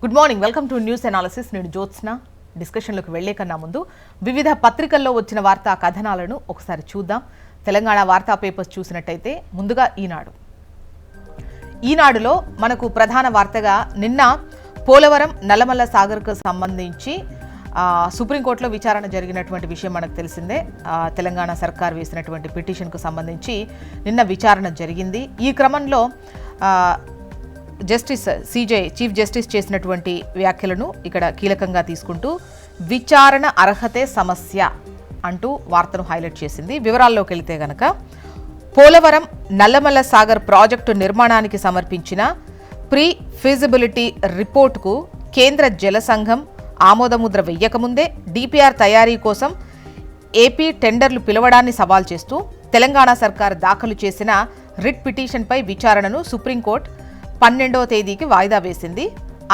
Good morning, welcome to news analysis. నేను జ్యోత్స్న. డిస్కషన్లోకి వెళ్లే కన్నా ముందు వివిధ పత్రికల్లో వచ్చిన వార్తా కథనాలను ఒకసారి చూద్దాం. తెలంగాణ వార్తా పేపర్స్ చూసినట్టయితే ముందుగా ఈనాడులో మనకు ప్రధాన వార్తగా నిన్న పోలవరం నల్లమల్ల సాగర్కు సంబంధించి సుప్రీంకోర్టులో విచారణ జరిగినటువంటి విషయం మనకు తెలిసిందే. తెలంగాణ సర్కార్ వేసినటువంటి పిటిషన్కు సంబంధించి నిన్న విచారణ జరిగింది. ఈ క్రమంలో జస్టిస్ సిజే చీఫ్ జస్టిస్ చేసినటువంటి వ్యాఖ్యలను ఇక్కడ కీలకంగా తీసుకుంటూ విచారణ అర్హతే సమస్య అంటూ వార్తను హైలైట్ చేసింది. వివరాల్లోకి వెళితే గనక పోలవరం నల్లమల్ల సాగర్ ప్రాజెక్టు నిర్మాణానికి సమర్పించిన ప్రీ ఫీజిబిలిటీ రిపోర్టుకు కేంద్ర జల సంఘం ఆమోదముద్ర వెయ్యకముందే డిపిఆర్ తయారీ కోసం ఏపీ టెండర్లు పిలవడాన్ని సవాల్ చేస్తూ తెలంగాణ సర్కార్ దాఖలు చేసిన రిట్ పిటిషన్పై విచారణను సుప్రీంకోర్టు 12వ తేదీకి వాయిదా వేసింది.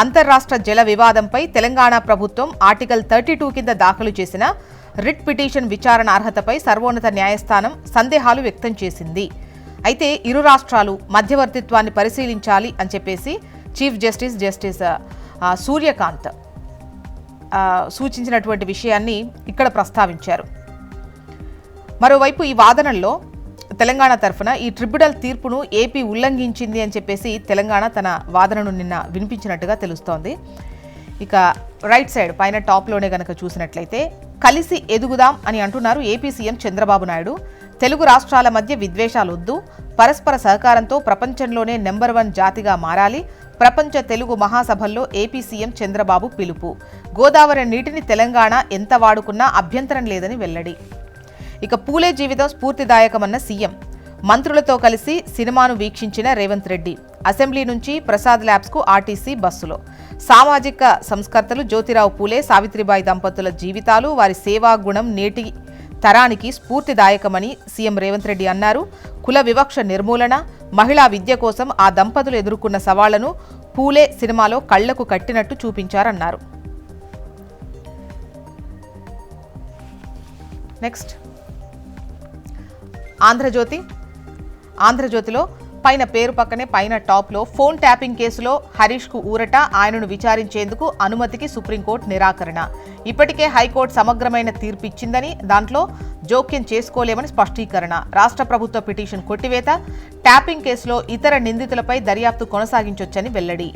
అంతర్రాష్ట్ర జల వివాదంపై తెలంగాణ ప్రభుత్వం ఆర్టికల్ 32 కింద దాఖలు చేసిన రిట్ పిటిషన్ విచారణ అర్హతపై సర్వోన్నత న్యాయస్థానం సందేహాలు వ్యక్తం చేసింది. అయితే ఇరు రాష్ట్రాలు మధ్యవర్తిత్వాన్ని పరిశీలించాలి అని చెప్పేసి చీఫ్ జస్టిస్ సూర్యకాంత్ సూచించినటువంటి విషయాన్ని ఇక్కడ ప్రస్తావించారు. మరోవైపు ఈ వాదనల్లో తెలంగాణ తరఫున ఈ ట్రిబ్యునల్ తీర్పును ఏపీ ఉల్లంఘించింది అని చెప్పేసి తెలంగాణ తన వాదనను నిన్న వినిపించినట్టుగా తెలుస్తోంది. ఇక రైట్ సైడ్ పైన టాప్లోనే గనక చూసినట్లయితే కలిసి ఎదుగుదాం అని అంటున్నారు ఏపీ సీఎం చంద్రబాబు నాయుడు. తెలుగు రాష్ట్రాల మధ్య విద్వేషాలొద్దు, పరస్పర సహకారంతో ప్రపంచంలోనే నెంబర్ 1 జాతిగా మారాలి. ప్రపంచ తెలుగు మహాసభల్లో ఏపీ సీఎం చంద్రబాబు పిలుపు. గోదావరి నీటిని తెలంగాణ ఎంత వాడుకున్నా అభ్యంతరం లేదని వెల్లడి. ఇక పూలే జీవితం స్ఫూర్తిదాయకమన్న సీఎం. మంత్రులతో కలిసి సినిమాను వీక్షించిన రేవంత్ రెడ్డి. అసెంబ్లీ నుంచి ప్రసాద్ ల్యాబ్స్కు ఆర్టీసీ బస్సులో. సామాజిక సంస్కర్తలు జ్యోతిరావు పూలే, సావిత్రిబాయి దంపతుల జీవితాలు, వారి సేవా గుణం నేటి తరానికి స్ఫూర్తిదాయకమని సీఎం రేవంత్ రెడ్డి అన్నారు. కుల వివక్ష నిర్మూలన, మహిళా విద్య కోసం ఆ దంపతులు ఎదుర్కొన్న సవాళ్లను పూలే సినిమాలో కళ్లకు కట్టినట్టు చూపించారన్నారు. నెక్స్ట్ ఆంధ్రజ్యోతిలో పైన పేరు పక్కనే పైన టాప్లో ఫోన్ ట్యాపింగ్ కేసులో హరీష్కు ఊరట, ఆయనను విచారించేందుకు అనుమతికి సుప్రీంకోర్టు నిరాకరణ. ఇప్పటికే హైకోర్టు సమగ్రమైన తీర్పు ఇచ్చిందని, దాంట్లో జోక్యం చేసుకోలేమని స్పష్టీకరణ. రాష్ట్ర ప్రభుత్వ పిటిషన్ కొట్టివేత, ట్యాపింగ్ కేసులో ఇతర నిందితులపై దర్యాప్తు కొనసాగించొచ్చని వెల్లడి.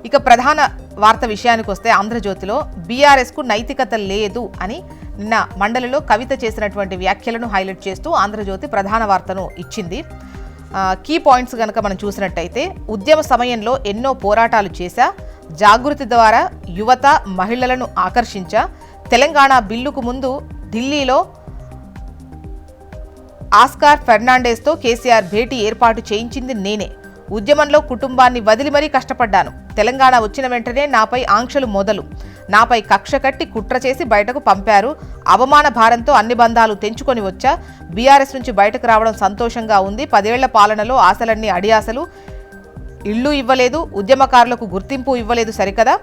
ఇక ప్రధాన వార్త విషయానికి వస్తే ఆంధ్రజ్యోతిలో బీఆర్ఎస్కు నైతికత లేదు అని నిన్న మండలిలో కవిత చేసినటువంటి వ్యాఖ్యలను హైలైట్ చేస్తూ ఆంధ్రజ్యోతి ప్రధాన వార్తను ఇచ్చింది. కీ పాయింట్స్ కనుక మనం చూసినట్టయితే ఉద్యమ సమయంలో ఎన్నో పోరాటాలు చేశా, జాగృతి ద్వారా యువత మహిళలను ఆకర్షించా, తెలంగాణ బిల్లుకు ముందు ఢిల్లీలో ఆస్కార్ ఫెర్నాండెస్తో కేసీఆర్ భేటీ ఏర్పాటు చేయించింది నేనే. ఉద్యమంలో కుటుంబాన్ని వదిలి మరీ కష్టపడ్డాను. తెలంగాణ వచ్చిన వెంటనే నాపై ఆంక్షలు మొదలు, నాపై కక్ష కట్టి కుట్ర చేసి బయటకు పంపారు. అవమాన భారంతో అన్ని బంధాలు తెంచుకొని వచ్చా. బీఆర్ఎస్ నుంచి బయటకు రావడం సంతోషంగా ఉంది. 10 ఏళ్ల పాలనలో ఆశలన్నీ అడియాసలు. ఇళ్లు ఇవ్వలేదు, ఉద్యమకారులకు గుర్తింపు ఇవ్వలేదు సరికదా.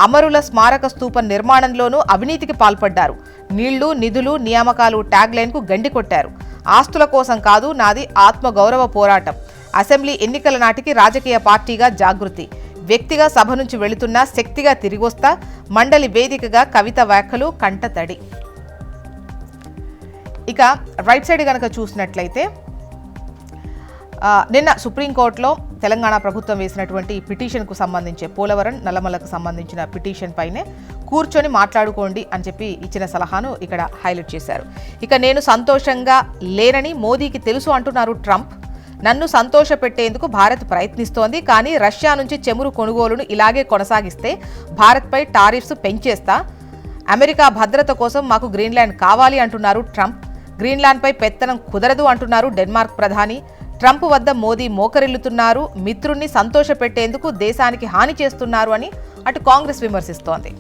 అమరుల స్మారక స్తూపం నిర్మాణంలోనూ అవినీతికి పాల్పడ్డారు. నీళ్లు, నిధులు, నియామకాలు ట్యాగ్లైన్కు గండి కొట్టారు. ఆస్తుల కోసం కాదు, నాది ఆత్మగౌరవ పోరాటం. అసెంబ్లీ ఎన్నికల నాటికి రాజకీయ పార్టీగా జాగృతి. వ్యక్తిగా సభ నుంచి వెళుతున్నా శక్తిగా తిరిగొస్తా. మండలి వేదికగా కవిత వ్యాఖ్యలు కంటతడి. ఇక రైట్ సైడ్ కనుక చూసినట్లయితే నిన్న సుప్రీంకోర్టులో తెలంగాణ ప్రభుత్వం వేసినటువంటి పిటిషన్కు సంబంధించి పోలవరం నల్లమల్లకు సంబంధించిన పిటిషన్ పైనే కూర్చొని మాట్లాడుకోండి అని చెప్పి ఇచ్చిన సలహాను ఇక్కడ హైలైట్ చేశారు. ఇక నేను సంతోషంగా లేనని మోదీకి తెలుసు అంటున్నారు ట్రంప్. నన్ను సంతోషపెట్టేందుకు భారత్ ప్రయత్నిస్తోంది, కానీ రష్యా నుంచి చమురు కొనుగోలును ఇలాగే కొనసాగిస్తే భారత్పై టారిఫ్స్ పెంచేస్తా. అమెరికా భద్రత కోసం మాకు గ్రీన్లాండ్ కావాలి అంటున్నారు ట్రంప్. గ్రీన్లాండ్పై పెత్తనం కుదరదు అంటున్నారు డెన్మార్క్ ప్రధాని. ట్రంప్ వద్ద మోదీ మోకరిల్లుతున్నారు, మిత్రుణ్ణి సంతోషపెట్టేందుకు దేశానికి హాని చేస్తున్నారు అని అటు కాంగ్రెస్ విమర్శిస్తోంది.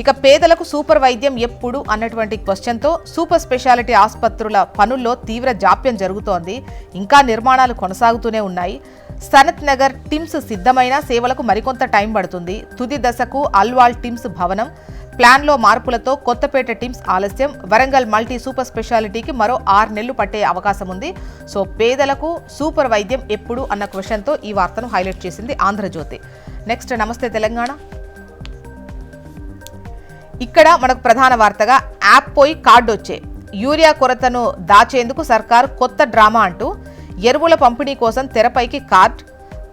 ఇక పేదలకు సూపర్ వైద్యం ఎప్పుడు అన్నటువంటి క్వశ్చన్తో సూపర్ స్పెషాలిటీ ఆసుపత్రుల పనుల్లో తీవ్ర జాప్యం జరుగుతోంది. ఇంకా నిర్మాణాలు కొనసాగుతూనే ఉన్నాయి. సనత్ నగర్ టిమ్స్ సిద్ధమైన సేవలకు మరికొంత టైం పడుతుంది. తుది దశకు అల్వాల్ టిమ్స్ భవనం, ప్లాన్లో మార్పులతో కొత్తపేట టీమ్స్ ఆలస్యం, వరంగల్ మల్టీ సూపర్ స్పెషాలిటీకి మరో 6 నెలలు పట్టే అవకాశం ఉంది. సో పేదలకు సూపర్ వైద్యం ఎప్పుడు అన్న క్వశ్చన్తో ఈ వార్తను హైలైట్ చేసింది ఆంధ్రజ్యోతి. నెక్స్ట్ నమస్తే తెలంగాణ. ఇక్కడ మనకు ప్రధాన వార్తగా యాప్ పోయి కార్డు వచ్చే, యూరియా కొరతను దాచేందుకు సర్కారు కొత్త డ్రామా అంటూ ఎరువుల పంపిణీ కోసం తెరపైకి కార్డ్,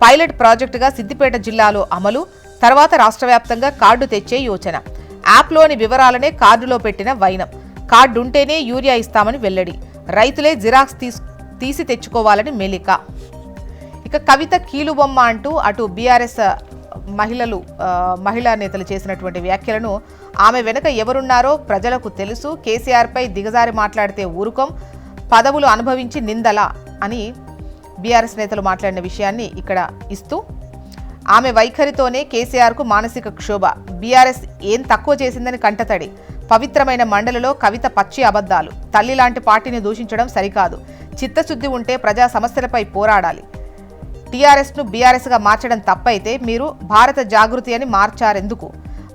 పైలట్ ప్రాజెక్టుగా సిద్దిపేట జిల్లాలో అమలు, తర్వాత రాష్ట్ర వ్యాప్తంగా కార్డు తెచ్చే యోచన. యాప్లోని వివరాలనే కార్డులో పెట్టిన వైనం, కార్డు ఉంటేనే యూరియా ఇస్తామని వెల్లడి, రైతులే జిరాక్స్ తీసి తెచ్చుకోవాలని మెలిక. ఇక కవిత కీలుబొమ్మ అంటూ అటు బీఆర్ఎస్ మహిళా నేతలు చేసినటువంటి వ్యాఖ్యలను, ఆమె వెనుక ఎవరున్నారో ప్రజలకు తెలుసు, కేసీఆర్పై దిగజారి మాట్లాడితే ఊరుకోం, పదవులు అనుభవించి నిందలా అని బీఆర్ఎస్ నేతలు మాట్లాడిన విషయాన్ని ఇక్కడ ఇస్తూ, ఆమె వైఖరితోనే కేసీఆర్కు మానసిక క్షోభ, బీఆర్ఎస్ ఏం తక్కువ చేసిందని కంటతడి, పవిత్రమైన మండలిలో కవిత పచ్చి అబద్ధాలు, తల్లి లాంటి పార్టీని దూషించడం సరికాదు, చిత్తశుద్ధి ఉంటే ప్రజా సమస్యలపై పోరాడాలి, టీఆర్ఎస్ను బీఆర్ఎస్గా మార్చడం తప్పైతే మీరు భారత జాగృతి అని మార్చారెందుకు,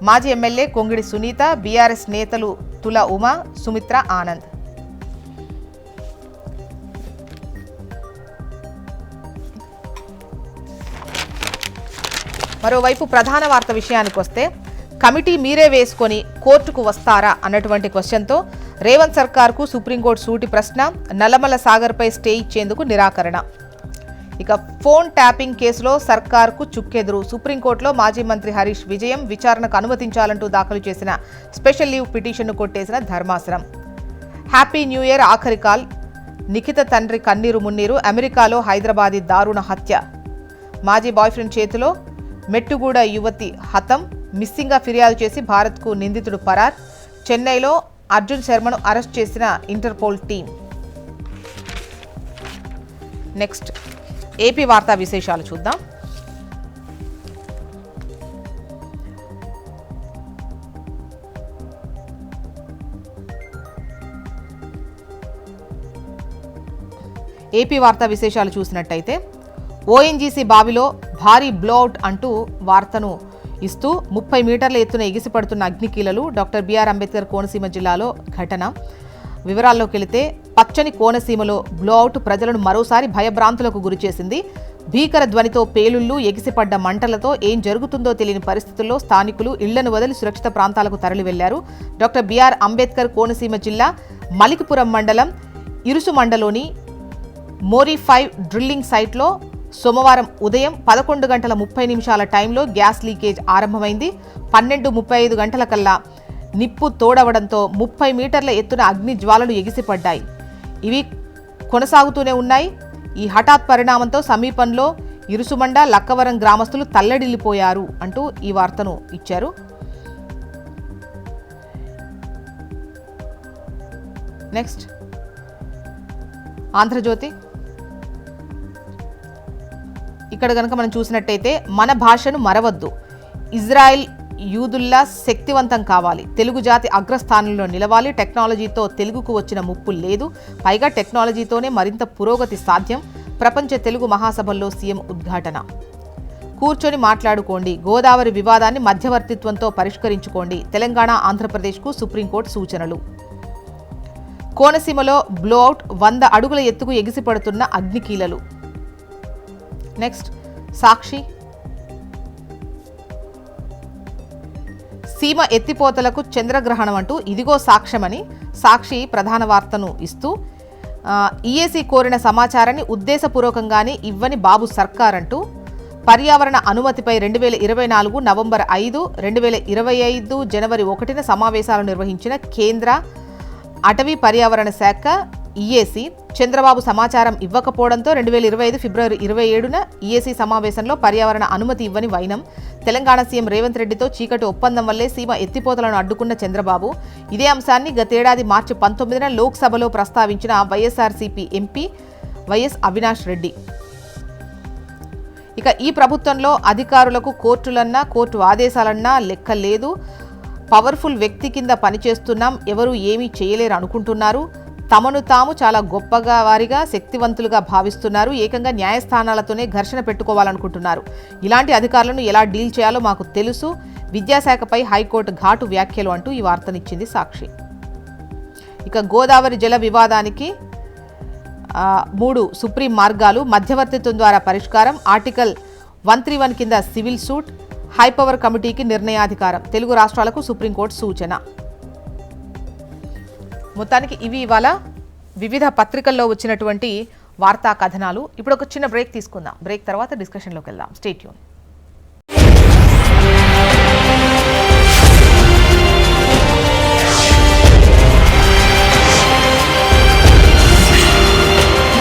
మాజీ ఎమ్మెల్యే కొంగిడి సునీత, బీఆర్ఎస్ నేతలు తుల ఉమా, సుమిత్ర ఆనంద్. మరోవైపు ప్రధాన వార్త విషయానికి వస్తే, కమిటీ మీరే వేసుకొని కోర్టుకు వస్తారా అన్నటువంటి క్వశ్చన్తో రేవంత్ సర్కార్కు సుప్రీంకోర్టు సూటి ప్రశ్న, నల్లమల సాగర్పై స్టే ఇచ్చేందుకు నిరాకరణ. ఇక ఫోన్ ట్యాపింగ్ కేసులో సర్కార్కు చుక్కెదురు, సుప్రీంకోర్టులో మాజీ మంత్రి హరీష్ విజయం, విచారణకు అనుమతించాలంటూ దాఖలు చేసిన స్పెషల్ లీవ్ పిటిషన్ను కొట్టేసిన ధర్మాసనం. హ్యాపీ న్యూ ఇయర్ ఆఖరి కాల్, నిఖిత తండ్రి కన్నీరు మున్నీరు, అమెరికాలో హైదరాబాదీ దారుణ హత్య, మాజీ బాయ్ఫ్రెండ్ చేతిలో మెట్టుగూడ యువతి హతం, మిస్సింగ్గా ఫిర్యాదు చేసి భారత్కు నిందితుడు పరార్, చెన్నైలో అర్జున్ శర్మను అరెస్ట్ చేసిన ఇంటర్పోల్ టీం. నెక్స్ట్ ఏపీ వార్తా విశేషాలు చూద్దాం. ఏపీ వార్తా విశేషాలు చూసినట్టయితే, ఓఎన్జీసీ బావిలో భారీ బ్లోఅవుట్ అంటూ వార్తను ఇస్తూ 30 మీటర్ల ఎత్తున ఎగిసిపడుతున్న అగ్నికీలలు, డాక్టర్ బిఆర్ అంబేద్కర్ కోనసీమ జిల్లాలో ఘటన. వివరాల్లోకి వెళితే, పచ్చని కోనసీమలో బ్లోఅవుట్ ప్రజలను మరోసారి భయభ్రాంతులకు గురిచేసింది. భీకర ధ్వనితో పేలుళ్లు, ఎగిసిపడ్డ మంటలతో ఏం జరుగుతుందో తెలియని పరిస్థితుల్లో స్థానికులు ఇళ్లను వదిలి సురక్షిత ప్రాంతాలకు తరలి వెళ్లారు. డాక్టర్ బిఆర్ అంబేద్కర్ కోనసీమ జిల్లా మలికిపురం మండలం ఇరుసుమండలోని మోరీ 5 డ్రిల్లింగ్ సైట్లో సోమవారం ఉదయం 11:30 టైంలో గ్యాస్ లీకేజ్ ఆరంభమైంది. 12:35 గంటల కల్లా నిప్పు తోడవడంతో 30 మీటర్ల ఎత్తున అగ్ని జ్వాలలు ఎగిసిపడ్డాయి. ఇవి కొనసాగుతూనే ఉన్నాయి. ఈ హఠాత్ పరిణామంతో సమీపంలో ఇరుసుమండ, లక్కవరం గ్రామస్తులు తల్లడిల్లిపోయారు అంటూ ఈ వార్తను ఇచ్చారు. నెక్స్ట్ ఆంధ్రజ్యోతి. ఇక్కడ కనుక మనం చూసినట్టయితే, మన భాషను మరవద్దు, ఇజ్రాయెల్ యూదుల్లా శక్తివంతం కావాలి, తెలుగు జాతి అగ్రస్థానంలో నిలవాలి, టెక్నాలజీతో తెలుగుకు వచ్చిన ముప్పు లేదు, పైగా టెక్నాలజీతోనే మరింత పురోగతి సాధ్యం, ప్రపంచ తెలుగు మహాసభల్లో సీఎం ఉద్ఘాటన. కూర్చొని మాట్లాడుకోండి, గోదావరి వివాదాన్ని మధ్యవర్తిత్వంతో పరిష్కరించుకోండి, తెలంగాణ ఆంధ్రప్రదేశ్కు సుప్రీంకోర్టు సూచనలు. కోనసీమలో బ్లోఅవుట్, 100 అడుగుల ఎత్తుకు ఎగిసిపడుతున్న అగ్నికీలలు. నెక్స్ట్ సాక్షి. సీమ ఎత్తిపోతలకు చంద్రగ్రహణం అంటూ ఇదిగో సాక్ష్యమని సాక్షి ప్రధాన వార్తను ఇస్తూ, ఈఏసీ కోరిన సమాచారాన్ని ఉద్దేశపూర్వకంగానే ఇవ్వని బాబు సర్కార్ అంటూ, పర్యావరణ అనుమతిపై 2024 నవంబర్ 5, 2025 జనవరి 1 సమావేశాలు నిర్వహించిన కేంద్ర అటవీ పర్యావరణ శాఖ ఈఏసీ చంద్రబాబు సమాచారం ఇవ్వకపోవడంతో 2025 ఫిబ్రవరి 27న ఈఏసీ సమావేశంలో పర్యావరణ అనుమతి ఇవ్వని వైనం. తెలంగాణ సీఎం రేవంత్ రెడ్డితో చీకటి ఒప్పందం వల్లే సీమ ఎత్తిపోతలను అడ్డుకున్న చంద్రబాబు. ఇదే అంశాన్ని గతేడాది మార్చి 19న లోక్సభలో ప్రస్తావించిన వైఎస్ఆర్సీపీ ఎంపీ వైఎస్ అవినాష్ రెడ్డి. ఇక ఈ ప్రభుత్వంలో అధికారులకు కోర్టులన్నా కోర్టు ఆదేశాలన్నా లెక్క లేదు, పవర్ఫుల్ వ్యక్తి కింద పనిచేస్తున్నాం, ఎవరూ ఏమీ చేయలేరు అనుకుంటున్నారు, తమను తాము చాలా గొప్పగా వారిగా శక్తివంతులుగా భావిస్తున్నారు, ఏకంగా న్యాయస్థానాలతోనే ఘర్షణ పెట్టుకోవాలనుకుంటున్నారు. ఇలాంటి అధికారులను ఎలా డీల్ చేయాలో మాకు తెలుసు, విద్యాశాఖపై హైకోర్టు ఘాటు వ్యాఖ్యలు అంటూ ఈ వార్తనిచ్చింది సాక్షి. ఇక గోదావరి జల వివాదానికి 3 సుప్రీం మార్గాలు, మధ్యవర్తిత్వం ద్వారా పరిష్కారం, ఆర్టికల్ 131 కింద సివిల్ సూట్, హైపవర్ కమిటీకి నిర్ణయాధికారం, తెలుగు రాష్ట్రాలకు సుప్రీంకోర్టు సూచన. మొత్తానికి ఇవి ఇవాళ వివిధ పత్రికల్లో వచ్చినటువంటి వార్తా కథనాలు. ఇప్పుడు ఒక చిన్న బ్రేక్ తీసుకుందాం. బ్రేక్ తర్వాత డిస్కషన్లోకి వెళ్దాం. Stay tune.